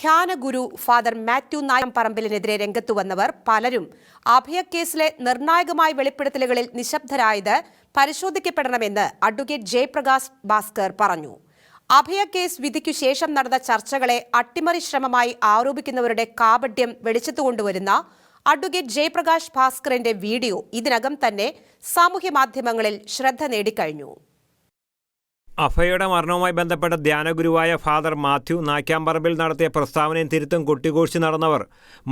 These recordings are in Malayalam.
ധ്യാനഗുരു ഫാദർ മാത്യു നായംപറമ്പിലിനെതിരെ രംഗത്തുവന്നവർ പലരും അഭയക്കേസിലെ നിർണായകമായ വെളിപ്പെടുത്തലുകളിൽ നിശബ്ദരായത് പരിശോധിക്കപ്പെടണമെന്ന് അഡ്വക്കേറ്റ് ജയപ്രകാശ് ഭാസ്കർ പറഞ്ഞു. അഭയക്കേസ് വിധിക്കു ശേഷം നടന്ന ചർച്ചകളെ അട്ടിമറി ശ്രമമായി ആരോപിക്കുന്നവരുടെ കാപട്യം വെളിച്ചത്തുകൊണ്ടുവരുന്ന അഡ്വക്കേറ്റ് ജയപ്രകാശ് ഭാസ്കറിന്റെ വീഡിയോ ഇതിനകം തന്നെ സാമൂഹ്യമാധ്യമങ്ങളിൽ ശ്രദ്ധ നേടിക്കഴിഞ്ഞു. അഭയയുടെ മരണവുമായി ബന്ധപ്പെട്ട ധ്യാനഗുരുവായ ഫാദർ മാത്യു നായ്ക്കാമ്പറമ്പിൽ നടത്തിയ പ്രസ്താവനയും തിരുത്തും കൊട്ടിഘോഷിച്ച് നടന്നവർ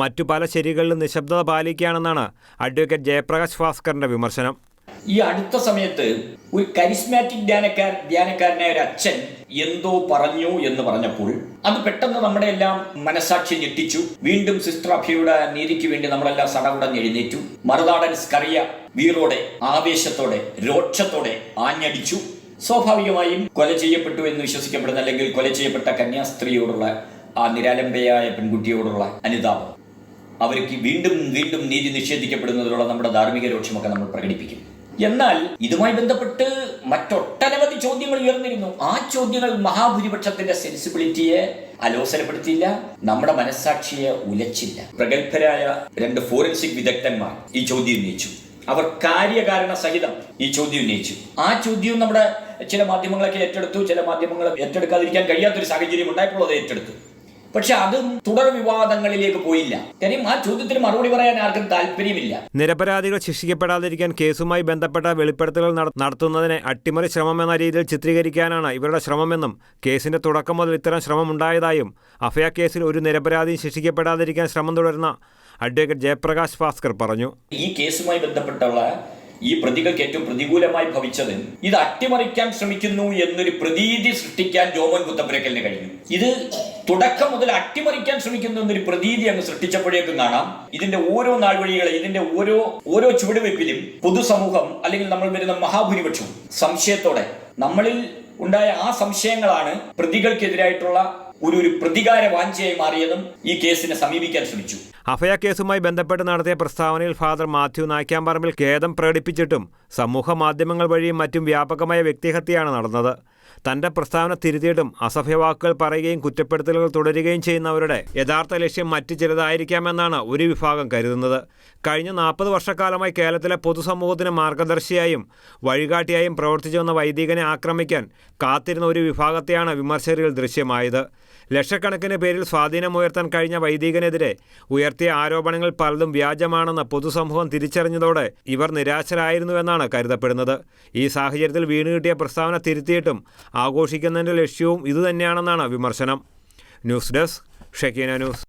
മറ്റു പല ശരികളിലും നിശബ്ദത പാലിക്കുകയാണെന്നാണ് അഡ്വക്കേറ്റ് ജയപ്രകാശ് ഭാസ്കറിന്റെ വിമർശനം. ഈ അടുത്ത സമയത്ത് ഒരു കരിസ്മാറ്റിക് ധ്യാനക്കാരനായ ഒരു അച്ഛൻ എന്തോ പറഞ്ഞു എന്ന് പറഞ്ഞപ്പോൾ അത് പെട്ടെന്ന് നമ്മുടെ എല്ലാം മനസാക്ഷി ഞെട്ടിച്ചു. വീണ്ടും സിസ്റ്റർ അഭയയുടെ നീതിക്ക് വേണ്ടി നമ്മളെല്ലാം സടകുടഞ്ഞെഴുന്നേറ്റു. മറുനാടൻ സ്കറിയ വീറോടെ, ആവേശത്തോടെ, രോക്ഷത്തോടെ ആഞ്ഞടിച്ചു. സ്വാഭാവികമായും കൊല ചെയ്യപ്പെട്ടു എന്ന് വിശ്വസിക്കപ്പെടുന്ന അല്ലെങ്കിൽ കൊല ചെയ്യപ്പെട്ട കന്യാസ്ത്രീയോടുള്ള ആ നിരാലംബയായ പെൺകുട്ടിയോടുള്ള അനുതാപം, അവർക്ക് വീണ്ടും വീണ്ടും നീതി നിഷേധിക്കപ്പെടുന്നതിലുള്ള നമ്മുടെ ധാർമ്മിക രോക്ഷമൊക്കെ നമ്മൾ പ്രകടിപ്പിക്കും. എന്നാൽ ഇതുമായി ബന്ധപ്പെട്ട് മറ്റൊട്ടനവധി ചോദ്യങ്ങൾ ഉയർന്നിരുന്നു. ആ ചോദ്യങ്ങൾ മഹാഭൂരിപക്ഷത്തിന്റെ സെൻസിബിലിറ്റിയെ അലോസരപ്പെടുത്തിയില്ല, നമ്മുടെ മനസ്സാക്ഷിയെ ഉലച്ചില്ല. പ്രഗത്ഭരായ 2 ഫോറൻസിക് വിദഗ്ധന്മാർ ഈ ചോദ്യം ഉന്നയിച്ചു. അവർ കാര്യകാരണ സഹിതം ഈ ചോദ്യം ഉന്നയിച്ചു. ആ ചോദ്യവും നമ്മുടെ ചില മാധ്യമങ്ങളൊക്കെ ഏറ്റെടുത്തു. ചില മാധ്യമങ്ങൾ ഏറ്റെടുക്കാതിരിക്കാൻ കഴിയാത്തൊരു സാഹചര്യം ഉണ്ടായപ്പോൾ അത് ഏറ്റെടുത്തു. പക്ഷെ അതും തുടർ വിവാദങ്ങളിലേക്ക് പോയില്ല. കാര്യം ആ ചോദ്യത്തിന് മറുപടി പറയാൻ ആർക്കും താല്പര്യമില്ല. നിരപരാധികൾ ശിക്ഷിക്കപ്പെടാതിരിക്കാൻ കേസുമായി ബന്ധപ്പെട്ട വെളിപ്പെടുത്തലുകൾ നടത്തുന്നതിനെ അട്ടിമറി ശ്രമമെന്ന രീതിയിൽ ചിത്രീകരിക്കാനാണ് ഇവരുടെ ശ്രമമെന്നും കേസിന്റെ തുടക്കം മുതൽ ഇത്തരം ശ്രമം ഉണ്ടായതായും അഭയ കേസിൽ ഒരു നിരപരാധിയും ശിക്ഷിക്കപ്പെടാതിരിക്കാൻ ശ്രമം തുടരുന്ന അഡ്വക്കേറ്റ് ജയപ്രകാശ് ഭാസ്കർ പറഞ്ഞു. ഈ കേസുമായി ബന്ധപ്പെട്ടുള്ള ഈ പ്രതികൾക്ക് ഏറ്റവും പ്രതികൂലമായി ഭവിച്ചത് ഇത് അട്ടിമറിക്കാൻ ശ്രമിക്കുന്നു എന്നൊരു പ്രതീതി സൃഷ്ടിക്കാൻ ജോമോൻ കുത്തപ്പുരക്കലിന് കഴിഞ്ഞു. ഇത് തുടക്കം മുതൽ അട്ടിമറിക്കാൻ ശ്രമിക്കുന്നു എന്നൊരു പ്രതീതി അങ്ങ് സൃഷ്ടിച്ചപ്പോഴേക്കും കാണാം ഇതിന്റെ ഓരോ നാൾവഴികളെ, ഇതിന്റെ ഓരോ ചുവടുവെപ്പിലും പൊതുസമൂഹം അല്ലെങ്കിൽ നമ്മൾ വരുന്ന മഹാഭൂരിപക്ഷം സംശയത്തോടെ, നമ്മളിൽ ഉണ്ടായ ആ സംശയങ്ങളാണ് പ്രതികൾക്കെതിരായിട്ടുള്ള ഒരു പ്രതികാര വാഞ്ചയായി മാറിയതും ഈ കേസിനെ സമീപിക്കാൻ ശ്രമിച്ചു. അഭയ കേസുമായി ബന്ധപ്പെട്ട് നടത്തിയ പ്രസ്താവനയിൽ ഫാദർ മാത്യു നായ്ക്കാമ്പറമ്പിൽ ഖേദം പ്രകടിപ്പിച്ചിട്ടും സമൂഹ മാധ്യമങ്ങൾ വഴിയും മറ്റും വ്യാപകമായ വ്യക്തിഹത്യയാണ് നടന്നത്. തന്റെ പ്രസ്താവന തിരുത്തിയിട്ടും അസഭ്യവാക്കുകൾ പറയുകയും കുറ്റപ്പെടുത്തലുകൾ തുടരുകയും ചെയ്യുന്നവരുടെ യഥാർത്ഥ ലക്ഷ്യം മറ്റു ചിലതായിരിക്കാമെന്നാണ് ഒരു വിഭാഗം കരുതുന്നത്. കഴിഞ്ഞ 40 വർഷക്കാലമായി കേരളത്തിലെ പൊതുസമൂഹത്തിന് മാർഗദർശിയായും വഴികാട്ടിയായും പ്രവർത്തിച്ചു വന്ന വൈദികനെ ആക്രമിക്കാൻ കാത്തിരുന്ന ഒരു വിഭാഗത്തെയാണ് വിമർശകരിൽ ദൃശ്യമായത്. ലക്ഷക്കണക്കിന് പേരിൽ സ്വാധീനമുയർത്താൻ കഴിഞ്ഞ വൈദികനെതിരെ ഉയർത്തിയ ആരോപണങ്ങൾ പലതും വ്യാജമാണെന്ന് പൊതുസമൂഹം തിരിച്ചറിഞ്ഞതോടെ ഇവർ നിരാശരായിരുന്നുവെന്നാണ് കരുതപ്പെടുന്നത്. ഈ സാഹചര്യത്തിൽ വീണുകിട്ടിയ പ്രസ്താവന തിരുത്തിയിട്ടും ആഘോഷിക്കുന്നതിൻ്റെ ലക്ഷ്യവും ഇതുതന്നെയാണെന്നാണ് വിമർശനം. News desk Shekinah news.